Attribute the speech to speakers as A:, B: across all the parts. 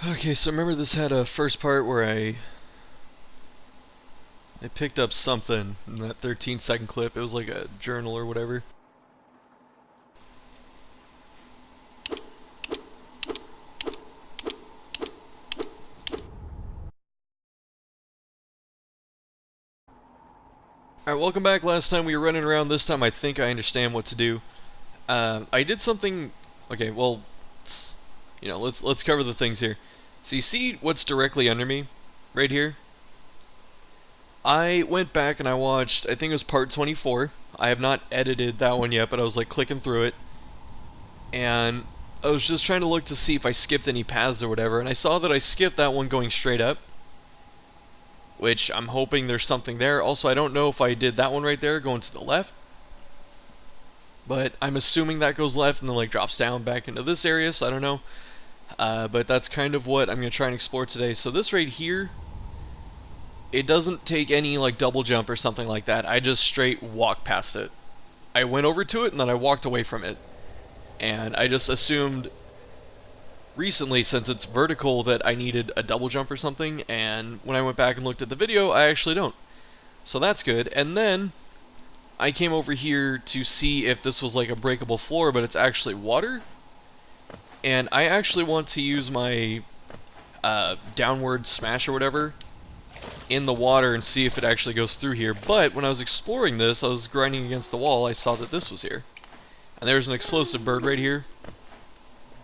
A: Okay, so remember this had a first part where I picked up something in that 13-second clip. It was like a journal or whatever. Alright, welcome back. Last time we were running around. This time I think I understand what to do. I did something... Okay, well, let's cover the things here. So you see what's directly under me? Right here? I went back and I watched, I think it was part 24. I have not edited that one yet, but I was like clicking through it. And I was just trying to look to see if I skipped any paths or whatever, and I saw that I skipped that one going straight up, which I'm hoping there's something there. Also, I don't know if I did that one right there going to the left, but I'm assuming that goes left and then like drops down back into this area, so I don't know. But that's kind of what I'm going to try and explore today. So this right here, it doesn't take any like double jump or something like that. I just straight walk past it. I went over to it and then I walked away from it. And I just assumed recently, since it's vertical, that I needed a double jump or something, and when I went back and looked at the video, I actually don't. So that's good. And then I came over here to see if this was like a breakable floor, but it's actually water. And I actually want to use my downward smash or whatever in the water and see if it actually goes through here. But when I was exploring this, I was grinding against the wall, I saw that this was here. And there's an explosive bird right here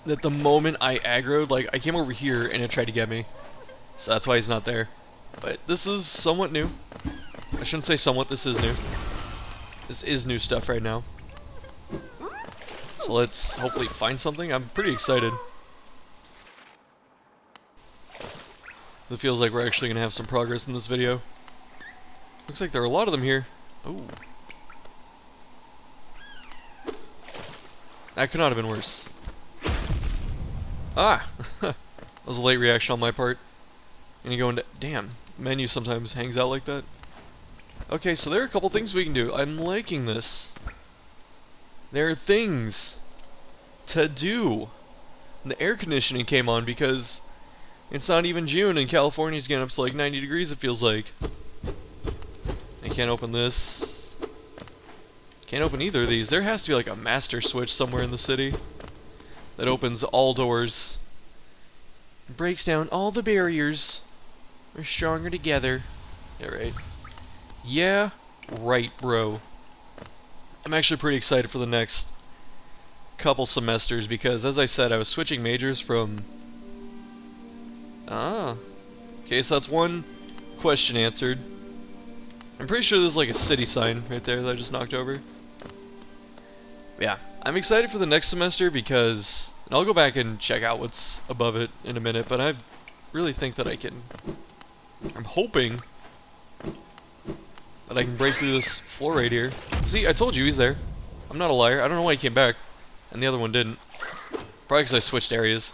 A: that the moment I aggroed, like, I came over here and it tried to get me. So that's why he's not there. But this is somewhat new. I shouldn't say somewhat, this is new. This is new stuff right now. So let's hopefully find something. I'm pretty excited. It feels like we're actually going to have some progress in this video. Looks like there are a lot of them here. Oh. That could not have been worse. Ah! That was a late reaction on my part. And you go into... Damn, menu sometimes hangs out like that. Okay, so there are a couple things we can do. I'm liking this. There are things to do. And the air conditioning came on because it's not even June and California's getting up to like 90 degrees, it feels like. I can't open this. Can't open either of these. There has to be like a master switch somewhere in the city that opens all doors. Breaks down all the barriers. We're stronger together. Yeah, right. Yeah, right, bro. I'm actually pretty excited for the next couple semesters because, as I said, I was switching majors from... Ah. Okay, so that's one question answered. I'm pretty sure there's like a city sign right there that I just knocked over. Yeah, I'm excited for the next semester because... And I'll go back and check out what's above it in a minute, but I really think that I can... I'm hoping that I can break through this floor right here. See, I told you he's there. I'm not a liar. I don't know why he came back, and the other one didn't. Probably because I switched areas.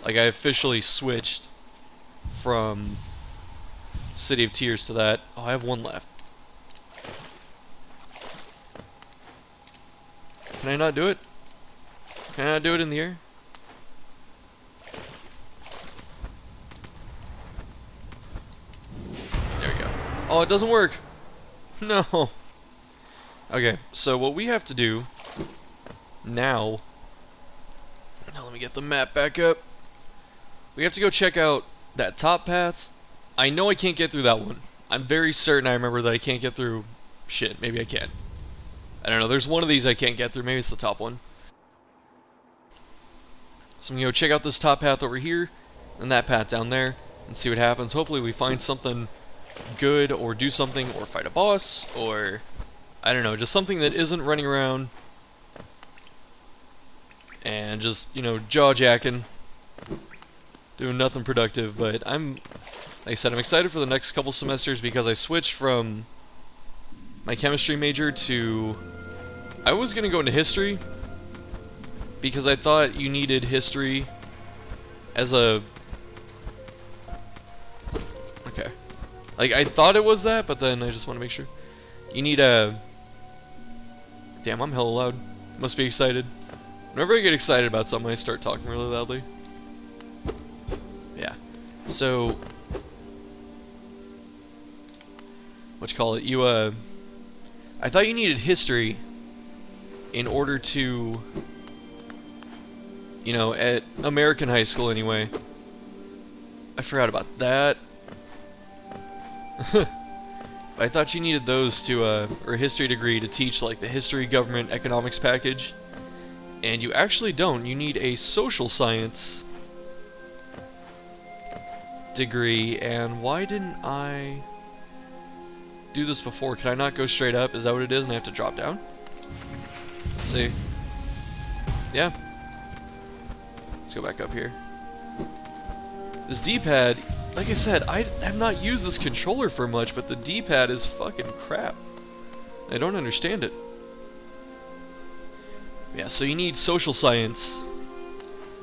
A: Like, I officially switched from City of Tears to that. Oh, I have one left. Can I not do it? Can I not do it in the air? There we go. Oh, it doesn't work! No! Okay, so what we have to do now... Now let me get the map back up. We have to go check out that top path. I know I can't get through that one. I'm very certain I remember that I can't get through... Shit, maybe I can. I don't know, there's one of these I can't get through. Maybe it's the top one. So I'm going to go check out this top path over here, and that path down there, and see what happens. Hopefully we find something good, or do something, or fight a boss, or... I don't know, just something that isn't running around and just, you know, jaw-jacking, doing nothing productive. But like I said, I'm excited for the next couple semesters because I switched from my chemistry major to... I was going to go into history because I thought you needed history as a... Okay. Like, I thought it was that, but then I just want to make sure. You need a... Damn, I'm hella loud. Must be excited. Whenever I get excited about something, I start talking really loudly. So, what you call it? I thought you needed history in order to, you know, at American high school anyway. I forgot about that. I thought you needed those to, or a history degree to teach, like, the history, government, economics package. And you actually don't. You need a social science degree. And why didn't I do this before? Can I not go straight up? Is that what it is and I have to drop down? Let's see. Yeah. Let's go back up here. This D-pad, like I said, I have not used this controller for much, but the D-pad is fucking crap. I don't understand it. Yeah, so you need social science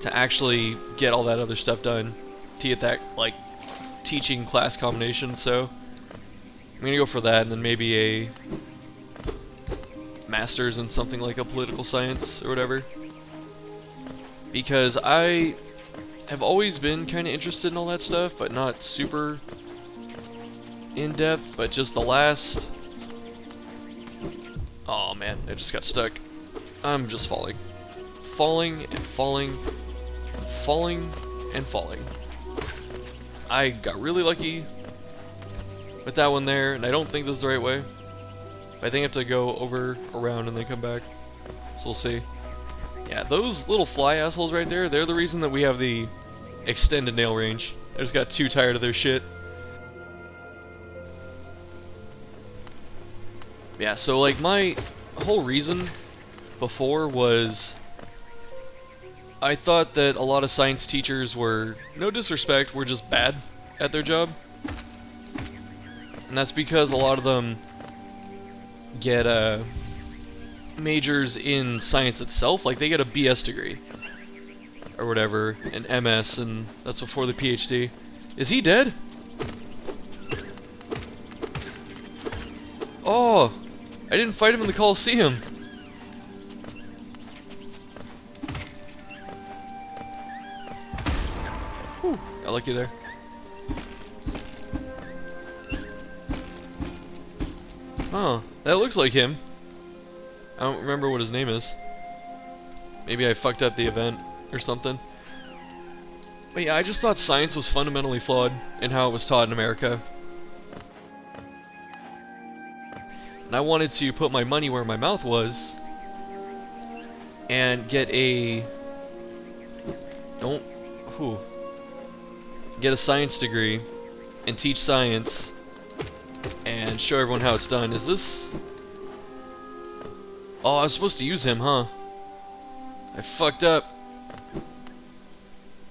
A: to actually get all that other stuff done, to get that, like, teaching class combination, so I'm gonna go for that, and then maybe a master's in something like a political science or whatever. Because I have always been kind of interested in all that stuff, but not super in-depth, but just the last... Oh man, I just got stuck. I'm just falling. Falling and falling, and falling and falling. I got really lucky with that one there, and I don't think this is the right way. But I think I have to go over, around, and then come back. So we'll see. Yeah, those little fly assholes right there, they're the reason that we have the extended nail range. I just got too tired of their shit. Yeah, so like my whole reason before was I thought that a lot of science teachers were, no disrespect, were just bad at their job. And that's because a lot of them get majors in science itself, like they get a BS degree or whatever, an MS, and that's before the PhD. Is he dead? Oh, I didn't fight him in the Coliseum. Whew, got lucky there. Huh, that looks like him. I don't remember what his name is. Maybe I fucked up the event or something. But yeah, I just thought science was fundamentally flawed in how it was taught in America. And I wanted to put my money where my mouth was and get a... Get a science degree and teach science and show everyone how it's done. Is this... Oh, I was supposed to use him, huh? I fucked up.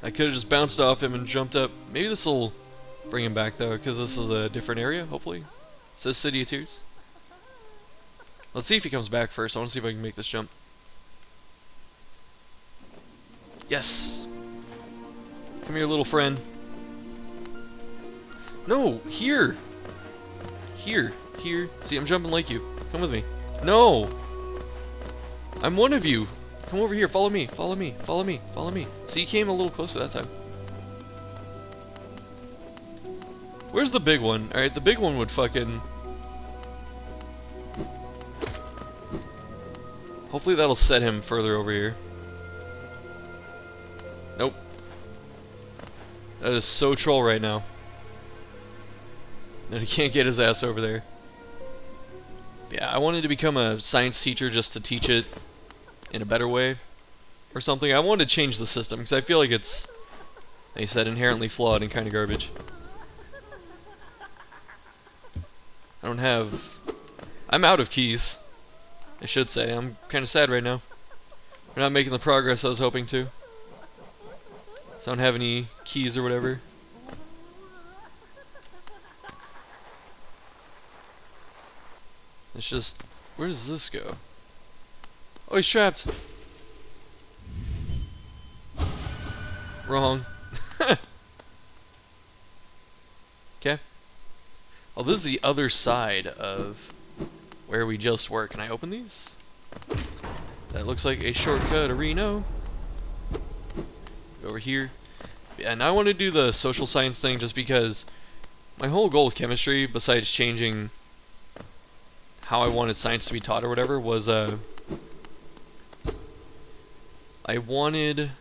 A: I could have just bounced off him and jumped up. Maybe this will bring him back, though, because this is a different area, hopefully. It says City of Tears. Let's see if he comes back first. I want to see if I can make this jump. Yes! Come here, little friend. No! Here! Here. Here. See, I'm jumping like you. Come with me. No! I'm one of you! Come over here, follow me, follow me, follow me, follow me. See, you came a little closer that time. Where's the big one? Alright, the big one would fucking... Hopefully that'll set him further over here. Nope. That is so troll right now. And he can't get his ass over there. Yeah, I wanted to become a science teacher just to teach it in a better way or something. I wanted to change the system because I feel like it's, they said, inherently flawed and kind of garbage. I don't have... I'm out of keys, I should say. I'm kind of sad right now. We're not making the progress I was hoping to. So I don't have any keys or whatever. It's just... Where does this go? Oh, he's trapped! Wrong. Okay. Oh, this is the other side of where we just were. Can I open these? That looks like a shortcut, Reno. Go over here. Yeah, now I want to do the social science thing just because my whole goal with chemistry, besides changing how I wanted science to be taught or whatever, was I wanted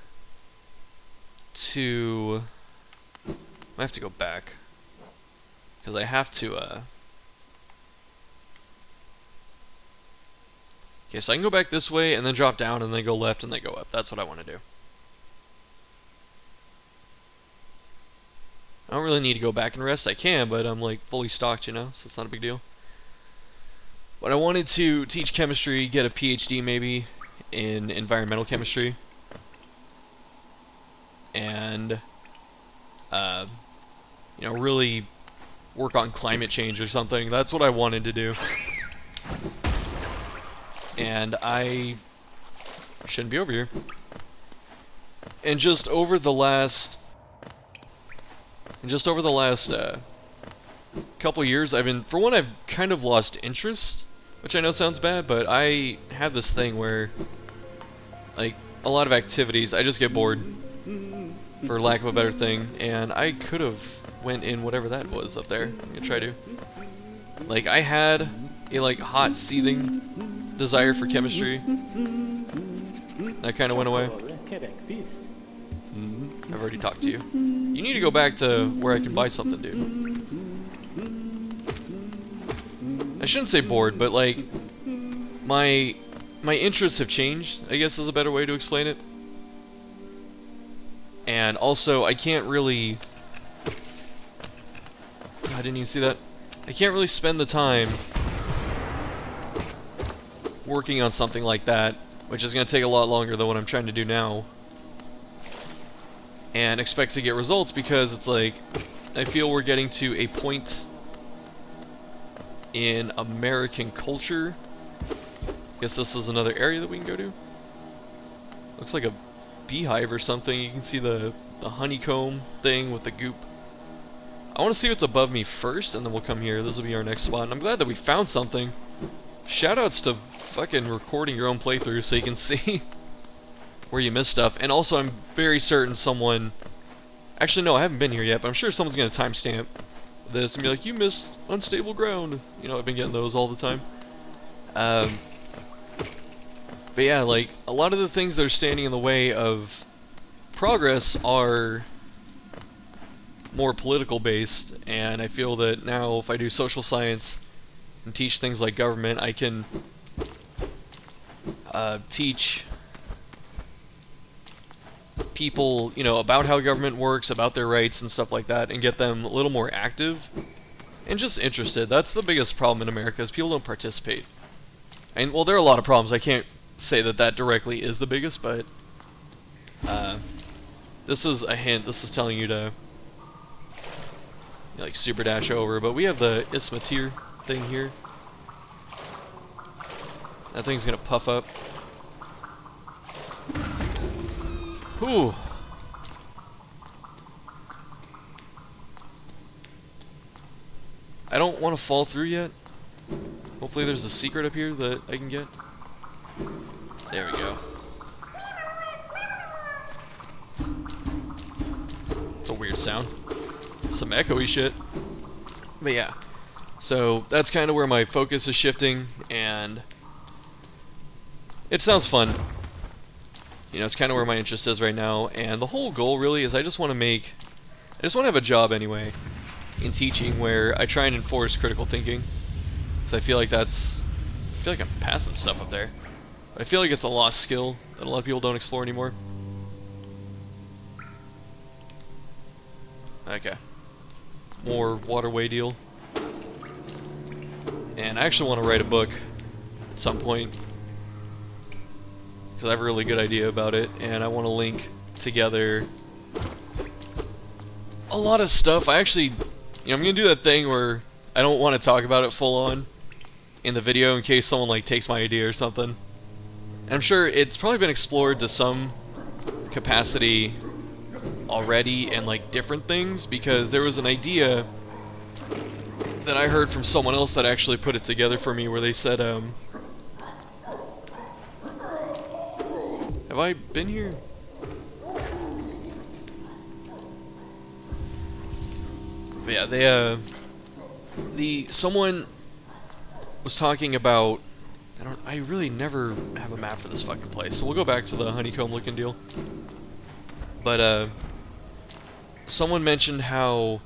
A: to... I have to go back because I have to okay, so I can go back this way and then drop down and then go left and then go up. That's what I want to do. I don't really need to go back and rest. I can, but I'm like fully stocked, you know, so it's not a big deal. But I wanted to teach chemistry, get a PhD maybe in environmental chemistry, and you know, really work on climate change or something. That's what I wanted to do. And I shouldn't be over here. And just over the last couple years, for one, I've kind of lost interest, which I know sounds bad, but I have this thing where, like, a lot of activities, I just get bored, for lack of a better thing, and I could have went in whatever that was up there. I'm gonna try to. Like, I had a, like, hot, seething desire for chemistry. That kind of went away. I've already talked to you. You need to go back to where I can buy something, dude. I shouldn't say bored, but, like, my interests have changed, I guess is a better way to explain it. And also, I can't really... I didn't even see that. I can't really spend the time working on something like that, which is going to take a lot longer than what I'm trying to do now, and expect to get results, because it's like, I feel we're getting to a point in American culture. Guess this is another area that we can go to. Looks like a beehive or something. You can see the honeycomb thing with the goop. I want to see what's above me first, and then we'll come here. This will be our next spot. And I'm glad that we found something. Shoutouts to fucking recording your own playthrough so you can see where you missed stuff. And also, I'm very certain someone... Actually, no, I haven't been here yet, but I'm sure someone's going to timestamp this and be like, you missed unstable ground. You know, I've been getting those all the time. But yeah, like, a lot of the things that are standing in the way of progress are more political based, and I feel that now if I do social science and teach things like government, I can teach people, you know, about how government works, about their rights and stuff like that, and get them a little more active and just interested. That's the biggest problem in America, is people don't participate. And, well, there are a lot of problems. I can't say that that directly is the biggest, but this is a hint. This is telling you to, like, super dash over. But we have the Ismatir thing here. That thing's gonna puff up. Whew. I don't want to fall through yet. Hopefully there's a secret up here that I can get. There we go. It's a weird sound. Some echoey shit. But yeah. So that's kind of where my focus is shifting, and it sounds fun. You know, it's kind of where my interest is right now, and the whole goal really is I just want to have a job anyway in teaching where I try and enforce critical thinking. So I feel like I'm passing stuff up there. But I feel like it's a lost skill that a lot of people don't explore anymore. Okay. More waterway deal. And I actually want to write a book at some point, because I have a really good idea about it, and I want to link together a lot of stuff. I actually, I'm going to do that thing where I don't want to talk about it full on in the video in case someone, like, takes my idea or something. And I'm sure it's probably been explored to some capacity already, and, like, different things, because there was an idea that I heard from someone else that actually put it together for me, where they said, have I been here? But yeah, someone was talking about, I really never have a map for this fucking place, so we'll go back to the honeycomb looking deal. But someone mentioned how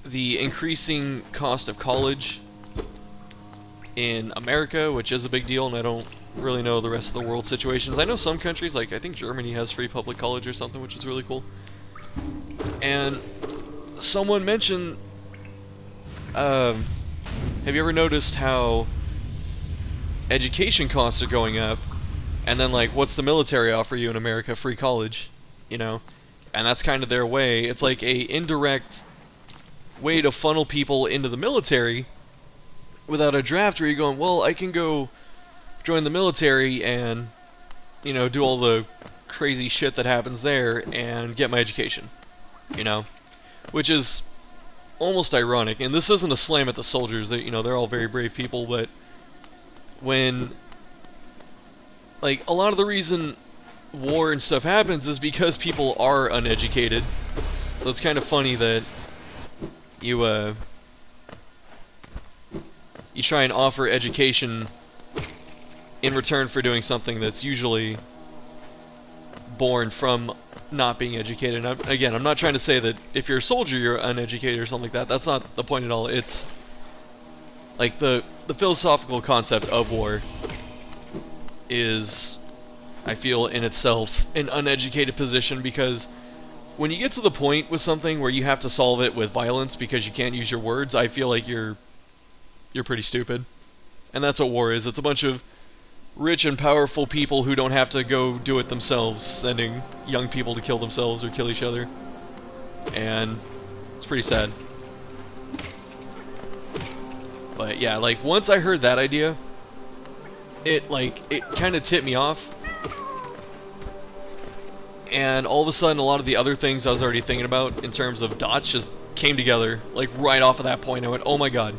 A: the increasing cost of college in America, which is a big deal, and I don't really know the rest of the world situations. I know some countries, like I think Germany has free public college or something, which is really cool. And someone mentioned, have you ever noticed how education costs are going up, and then like what's the military offer you in America? Free college, you know? And that's kind of their way. It's like a indirect way to funnel people into the military without a draft where you're going, well, I can go join the military and, you know, do all the crazy shit that happens there and get my education, you know? Which is almost ironic, and this isn't a slam at the soldiers. They, you know, they're all very brave people, but when, like, a lot of the reason war and stuff happens is because people are uneducated. So it's kind of funny that you try and offer education in return for doing something that's usually born from not being educated. And again, I'm not trying to say that if you're a soldier you're uneducated or something like that. That's not the point at all. It's like the philosophical concept of war is, I feel, in itself an uneducated position, because when you get to the point with something where you have to solve it with violence because you can't use your words, I feel like you're pretty stupid. And that's what war is. It's a bunch of rich and powerful people who don't have to go do it themselves, sending young people to kill themselves or kill each other. And it's pretty sad. But yeah, like, once I heard that idea, it kind of tipped me off. And all of a sudden, a lot of the other things I was already thinking about in terms of dots just came together, like, right off of that point. I went, oh my god.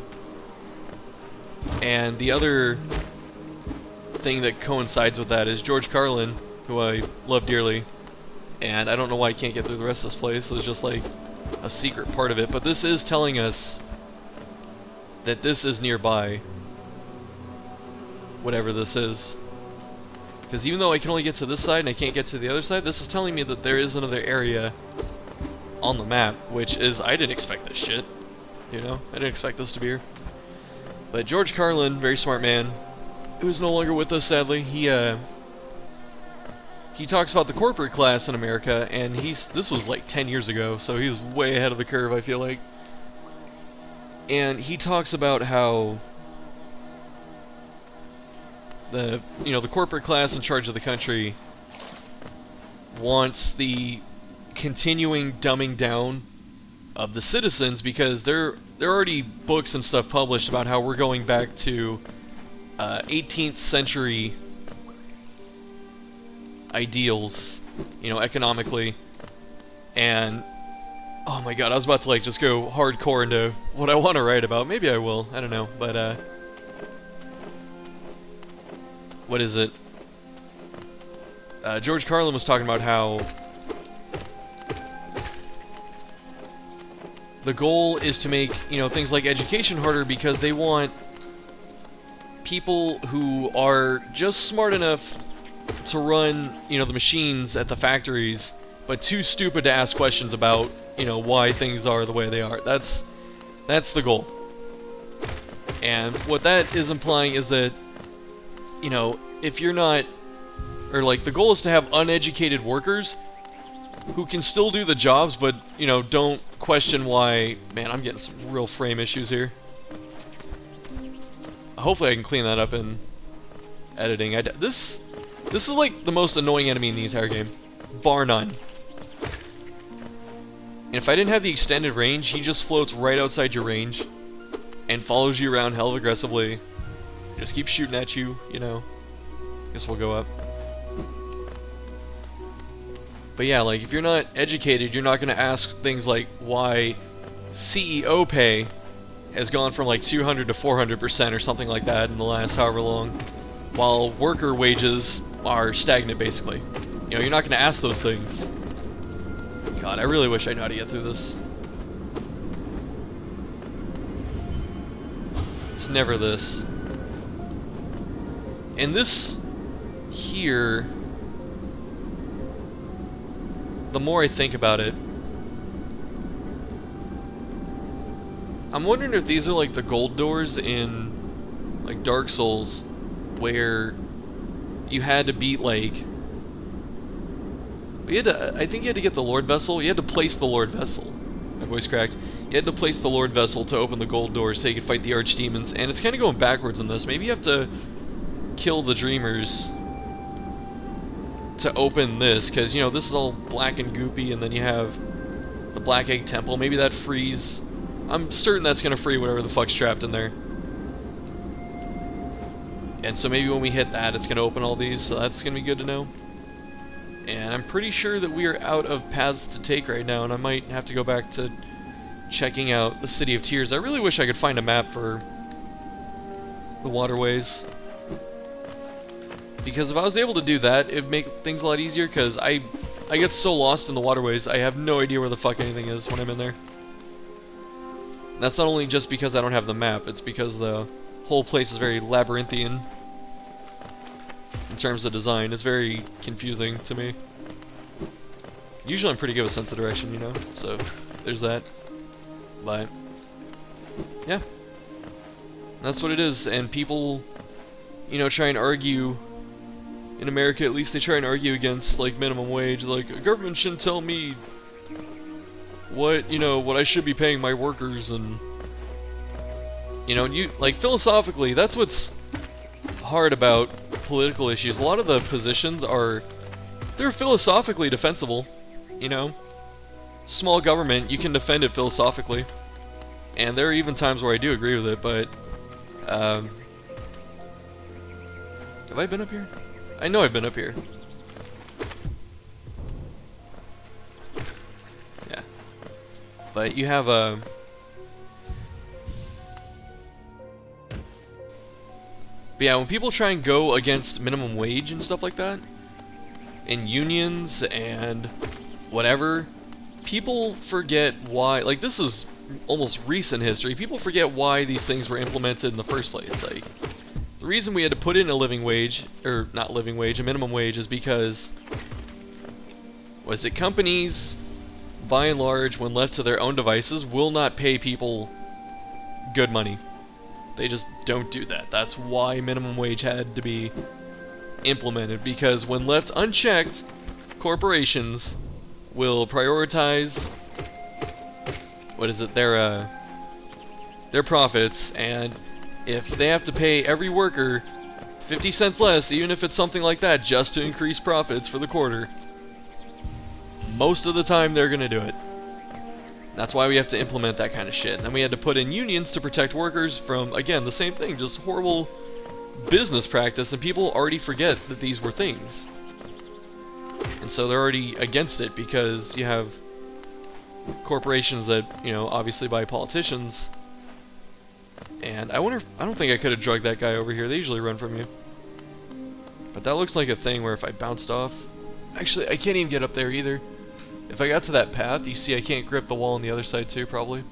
A: And the other thing that coincides with that is George Carlin, who I love dearly, and I don't know why I can't get through the rest of this place. There's just like a secret part of it, but this is telling us that this is nearby, whatever this is. Because even though I can only get to this side and I can't get to the other side, this is telling me that there is another area on the map, which is, I didn't expect this shit, you know? I didn't expect this to be here. But George Carlin, very smart man, who's no longer with us, sadly, he talks about the corporate class in America, and this was like 10 years ago, so he was way ahead of the curve, I feel like. And he talks about how the corporate class in charge of the country wants the continuing dumbing down of the citizens, because there are already books and stuff published about how we're going back to 18th century ideals, you know, economically. And oh my god, I was about to like just go hardcore into what I want to write about. Maybe I will, I don't know, but what is it? George Carlin was talking about how the goal is to make, you know, things like education harder, because they want people who are just smart enough to run, you know, the machines at the factories, but too stupid to ask questions about, you know, why things are the way they are. That's the goal. And what that is implying is that, you know, if you're not, or like the goal is to have uneducated workers who can still do the jobs, but, you know, don't question why. Man, I'm getting some real frame issues here. Hopefully I can clean that up in editing. This is like the most annoying enemy in the entire game, bar none. And if I didn't have the extended range, he just floats right outside your range and follows you around hell aggressively. Just keeps shooting at you, you know. Guess we'll go up. But yeah, like, if you're not educated, you're not going to ask things like why CEO pay has gone from like 200 to 400% or something like that in the last however long, while worker wages are stagnant, basically. You know, you're not going to ask those things. God, I really wish I knew how to get through this. It's never this. And this here, the more I think about it, I'm wondering if these are like the gold doors in like Dark Souls, where you had to beat like, I think you had to get the Lord Vessel. You had to place the Lord Vessel. My voice cracked. You had to place the Lord Vessel to open the gold doors so you could fight the archdemons, and it's kind of going backwards in this. Maybe you have to kill the Dreamers to open this, because, you know, this is all black and goopy, and then you have the Black Egg Temple. Maybe that frees... I'm certain that's going to free whatever the fuck's trapped in there. And so maybe when we hit that, it's going to open all these, so that's going to be good to know. And I'm pretty sure that we are out of paths to take right now, and I might have to go back to checking out the City of Tears. I really wish I could find a map for the waterways, because if I was able to do that, it'd make things a lot easier, because I get so lost in the waterways, I have no idea where the fuck anything is when I'm in there. And that's not only just because I don't have the map, it's because the whole place is very labyrinthian in terms of design. It's very confusing to me. Usually I'm pretty good with sense of direction, you know, so there's that. But yeah, that's what it is. And people, you know, try and argue, in America at least, they try and argue against like minimum wage, like, a government shouldn't tell me what, you know, what I should be paying my workers. And you know, you like, philosophically, that's what's hard about political issues. A lot of the positions are, they're philosophically defensible, you know. Small government, you can defend it philosophically, and there are even times where I do agree with it. But have I been up here? I know I've been up here. Yeah, but you have a but yeah, when people try and go against minimum wage and stuff like that, and unions and whatever, people forget why. Like, this is almost recent history. People forget why these things were implemented in the first place. Like, the reason we had to put in a living wage, or not living wage, a minimum wage, is because, was it, companies, by and large, when left to their own devices, will not pay people good money. They just don't do that. That's why minimum wage had to be implemented, because when left unchecked, corporations will prioritize, what is it, their profits, and if they have to pay every worker 50 cents less, even if it's something like that, just to increase profits for the quarter, most of the time they're gonna do it. That's why we have to implement that kind of shit. And then we had to put in unions to protect workers from, again, the same thing, just horrible business practice, and people already forget that these were things. And so they're already against it, because you have corporations that, you know, obviously buy politicians. And I wonder, I don't think I could have drugged that guy over here. They usually run from you. But that looks like a thing where if I bounced off... Actually, I can't even get up there either. If I got to that path, you see I can't grip the wall on the other side too, probably.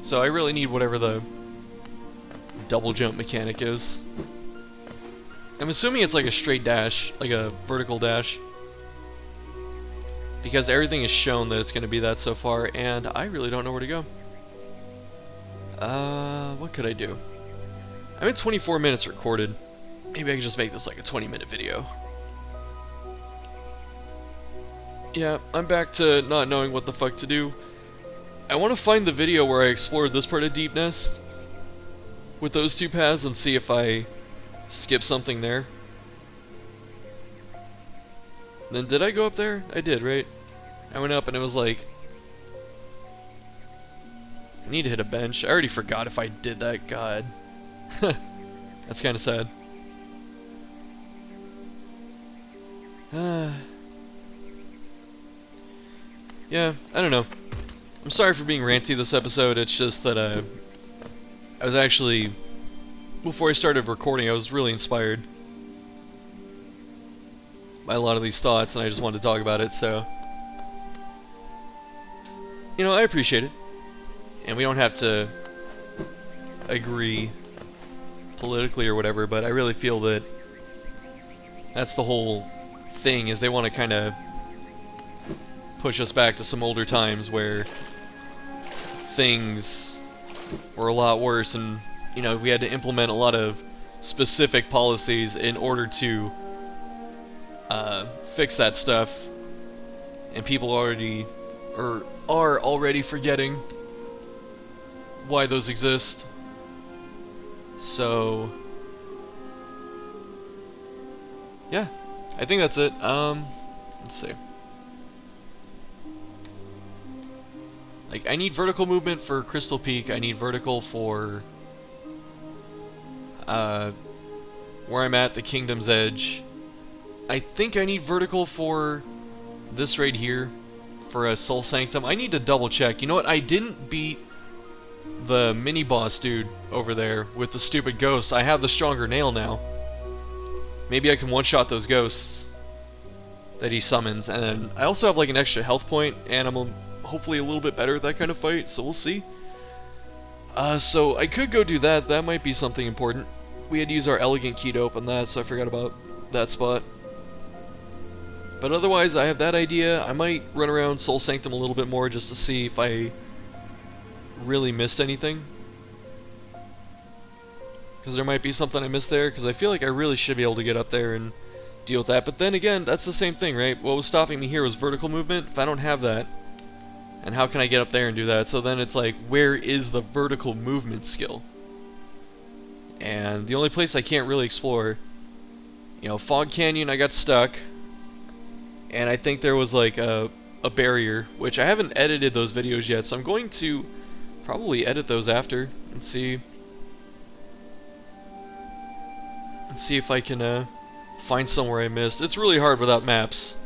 A: So I really need whatever the double jump mechanic is. I'm assuming it's like a straight dash, like a vertical dash, because everything is shown that it's going to be that so far, and I really don't know where to go. What could I do? I'm at 24 minutes recorded. Maybe I could just make this like a 20-minute video. Yeah, I'm back to not knowing what the fuck to do. I want to find the video where I explored this part of Deep Nest with those two paths and see if I skip something there. Then did I go up there? I did, right? I went up and it was like, I need to hit a bench. I already forgot if I did that. God. That's kind of sad. Yeah, I don't know. I'm sorry for being ranty this episode. It's just that I was actually, before I started recording, I was really inspired by a lot of these thoughts, and I just wanted to talk about it, so, you know, I appreciate it. And we don't have to agree politically or whatever, but I really feel that that's the whole thing, is they want to kind of push us back to some older times where things were a lot worse, and you know, we had to implement a lot of specific policies in order to fix that stuff, and people already are already forgetting why those exist. So yeah, I think that's it. Let's see. Like, I need vertical movement for Crystal Peak. I need vertical for where I'm at, the Kingdom's Edge. I think I need vertical for this right here, for a Soul Sanctum. I need to double check. You know what? I didn't beat the mini boss dude over there with the stupid ghosts. I have the stronger nail now. Maybe I can one-shot those ghosts that he summons, and then I also have like an extra health point, and I'm hopefully a little bit better at that kind of fight, so we'll see. So I could go do that. That might be something important. We had to use our elegant key to open that, so I forgot about that spot. But otherwise, I have that idea. I might run around Soul Sanctum a little bit more just to see if I really missed anything, because there might be something I missed there, because I feel like I really should be able to get up there and deal with that. But then again, that's the same thing, right? What was stopping me here was vertical movement. If I don't have that, and how can I get up there and do that? So then it's like, where is the vertical movement skill? And the only place I can't really explore, you know, Fog Canyon, I got stuck, and I think there was like a barrier, which I haven't edited those videos yet, so I'm going to probably edit those after and see if I can find somewhere I missed. It's really hard without maps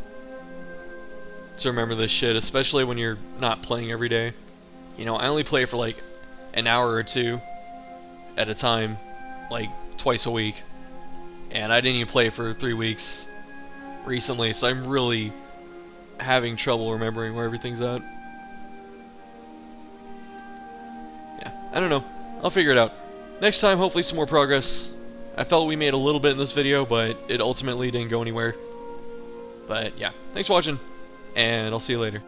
A: to remember this shit, especially when you're not playing every day. You know, I only play for like an hour or two at a time, like twice a week, and I didn't even play for 3 weeks recently, so I'm really having trouble remembering where everything's at. Yeah, I don't know. I'll figure it out. Next time, hopefully some more progress. I felt we made a little bit in this video, but it ultimately didn't go anywhere. But yeah, thanks for watching, and I'll see you later.